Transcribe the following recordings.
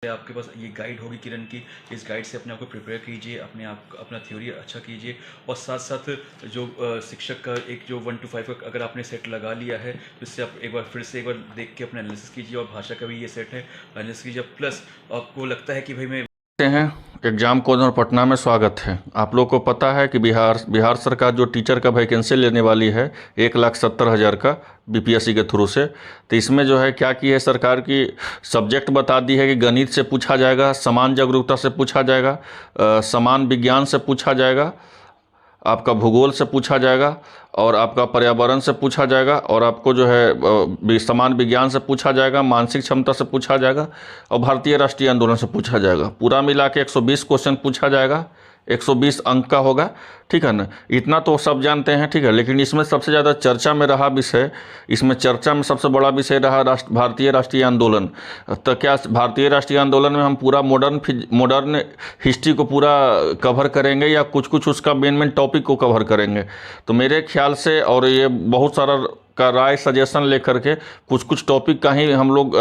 आपके पास ये गाइड होगी किरण की, इस गाइड से अपने आप को प्रिपेयर कीजिए, अपने आप अपना थ्योरी अच्छा कीजिए और साथ साथ जो शिक्षक का एक जो 1 to 5 का अगर आपने सेट लगा लिया है तो इससे आप एक बार फिर से एक बार देख के अपना एनालिसिस कीजिए और भाषा का भी ये सेट है एनालिसिस कीजिए। प्लस आपको लगता है कि भाई मैं हैं एग्जाम कॉर्नर पटना में स्वागत है। आप लोग को पता है कि बिहार सरकार जो टीचर का वैकेंसी लेने वाली है 1,70,000 का बीपीएससी के थ्रू से, तो इसमें जो है क्या की है सरकार की सब्जेक्ट बता दी है कि गणित से पूछा जाएगा, समान जागरूकता से पूछा जाएगा, समान विज्ञान से पूछा जाएगा, आपका भूगोल से पूछा जाएगा और आपका पर्यावरण से पूछा जाएगा और आपको जो है समान विज्ञान से पूछा जाएगा, मानसिक क्षमता से पूछा जाएगा और भारतीय राष्ट्रीय आंदोलन से पूछा जाएगा। पूरा मिला के 120 क्वेश्चन पूछा जाएगा, 120 अंक का होगा, ठीक है ना। इतना तो सब जानते हैं, ठीक है। लेकिन इसमें सबसे ज़्यादा चर्चा में रहा विषय, इसमें चर्चा में सबसे बड़ा विषय रहा भारतीय राष्ट्रीय आंदोलन। तो क्या भारतीय राष्ट्रीय आंदोलन में हम पूरा मॉडर्न हिस्ट्री को पूरा कवर करेंगे या कुछ कुछ उसका मेन टॉपिक को कवर करेंगे? तो मेरे ख्याल से, और ये बहुत सारा का राय सजेशन लेकर के कुछ कुछ टॉपिक का ही हम लोग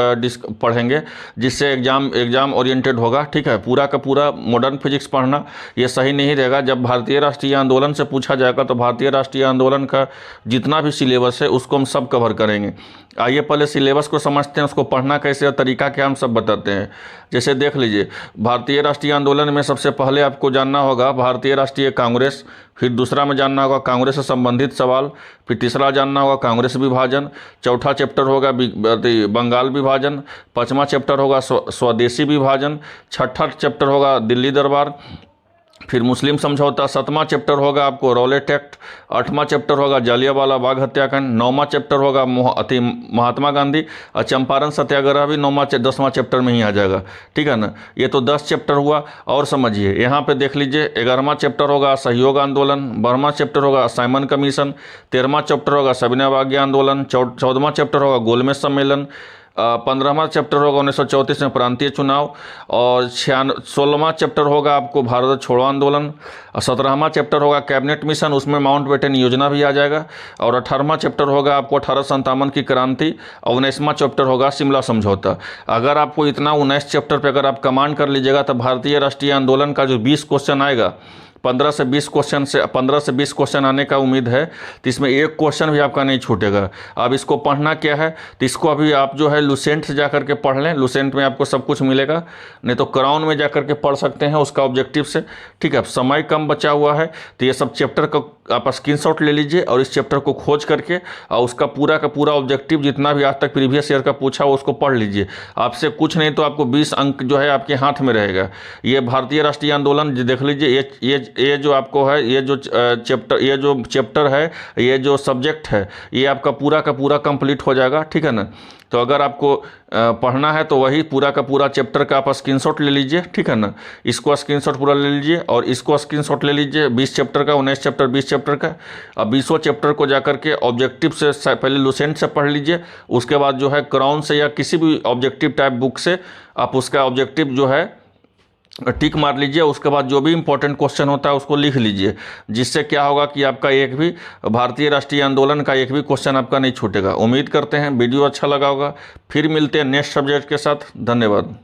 पढ़ेंगे, जिससे एग्ज़ाम ओरिएंटेड होगा, ठीक है। पूरा का पूरा मॉडर्न फिजिक्स पढ़ना ये सही नहीं रहेगा। जब भारतीय राष्ट्रीय आंदोलन से पूछा जाएगा तो भारतीय राष्ट्रीय आंदोलन का जितना भी सिलेबस है उसको हम सब कवर करेंगे। आइए पहले सिलेबस को समझते हैं, उसको पढ़ना कैसे और तरीका क्या हम सब बताते हैं। जैसे देख लीजिए, भारतीय राष्ट्रीय आंदोलन में सबसे पहले आपको जानना होगा भारतीय राष्ट्रीय कांग्रेस, फिर दूसरा में जानना होगा कांग्रेस से संबंधित सवाल, फिर तीसरा जानना होगा कांग्रेस विभाजन, चौथा चैप्टर होगा बंगाल विभाजन, पाँचवा चैप्टर होगा स्वदेशी विभाजन, छठा चैप्टर होगा दिल्ली दरबार, फिर मुस्लिम समझौता, सातवां चैप्टर होगा आपको रॉलेट एक्ट, आठवां चैप्टर होगा जालियांवाला बाग हत्याकांड, नौवां चैप्टर होगा महात्मा गांधी और चंपारण सत्याग्रह भी 10वां चैप्टर में ही आ जाएगा, ठीक है ना। ये तो 10 चैप्टर हुआ। और समझिए यहाँ पे देख लीजिए, 11वां चैप्टर होगा सहयोग आंदोलन, 12वां चैप्टर होगा साइमन कमीशन, 13वां चैप्टर होगा सविनय अवज्ञा आंदोलन, 14वां चैप्टर होगा गोलमेज सम्मेलन, 15वां चैप्टर होगा 1934 में प्रांतीय चुनाव और 16वां चैप्टर होगा आपको भारत छोड़ो आंदोलन, 17वां चैप्टर होगा कैबिनेट मिशन, उसमें माउंटबेटन योजना भी आ जाएगा और 18वां चैप्टर होगा आपको 1857 की क्रांति और 19वां चैप्टर होगा शिमला समझौता। अगर आपको इतना 19 चैप्टर पे अगर आप कमांड कर लीजिएगा तो भारतीय राष्ट्रीय आंदोलन का जो 20 क्वेश्चन आएगा, 15 से 20 क्वेश्चन आने का उम्मीद है, तो इसमें एक क्वेश्चन भी आपका नहीं छूटेगा। अब इसको पढ़ना क्या है, तो इसको अभी आप जो है लुसेंट से जाकर के पढ़ लें, लुसेंट में आपको सब कुछ मिलेगा, नहीं तो क्राउन में जाकर के पढ़ सकते हैं उसका ऑब्जेक्टिव से, ठीक है। अब समय कम बचा हुआ है तो ये सब चैप्टर का आप स्क्रीनशॉट ले लीजिए और इस चैप्टर को खोज करके और उसका पूरा का पूरा ऑब्जेक्टिव जितना भी आज तक प्रीवियस ईयर का पूछा हो उसको पढ़ लीजिए। आपसे कुछ नहीं तो आपको 20 अंक जो है आपके हाथ में रहेगा। ये भारतीय राष्ट्रीय आंदोलन देख लीजिए, ये जो आपको है, ये जो चैप्टर है, ये जो सब्जेक्ट है, ये आपका पूरा का पूरा कंप्लीट हो जाएगा, ठीक है ना। तो अगर आपको पढ़ना है तो वही पूरा का पूरा चैप्टर का आप स्क्रीनशॉट ले लीजिए, ठीक है ना। इसको स्क्रीनशॉट पूरा ले लीजिए और इसको स्क्रीनशॉट ले लीजिए 20 चैप्टर का, 19 चैप्टर 20 चैप्टर का। अब 20 चैप्टर को जाकर के ऑब्जेक्टिव से पहले लुसेंट से पढ़ लीजिए, उसके बाद जो है क्राउन से या किसी भी ऑब्जेक्टिव टाइप बुक से आप उसका ऑब्जेक्टिव जो है टिक मार लीजिए। उसके बाद जो भी इंपॉर्टेंट क्वेश्चन होता है उसको लिख लीजिए, जिससे क्या होगा कि आपका एक भी भारतीय राष्ट्रीय आंदोलन का एक भी क्वेश्चन आपका नहीं छूटेगा। उम्मीद करते हैं वीडियो अच्छा लगा होगा। फिर मिलते हैं नेक्स्ट सब्जेक्ट के साथ। धन्यवाद।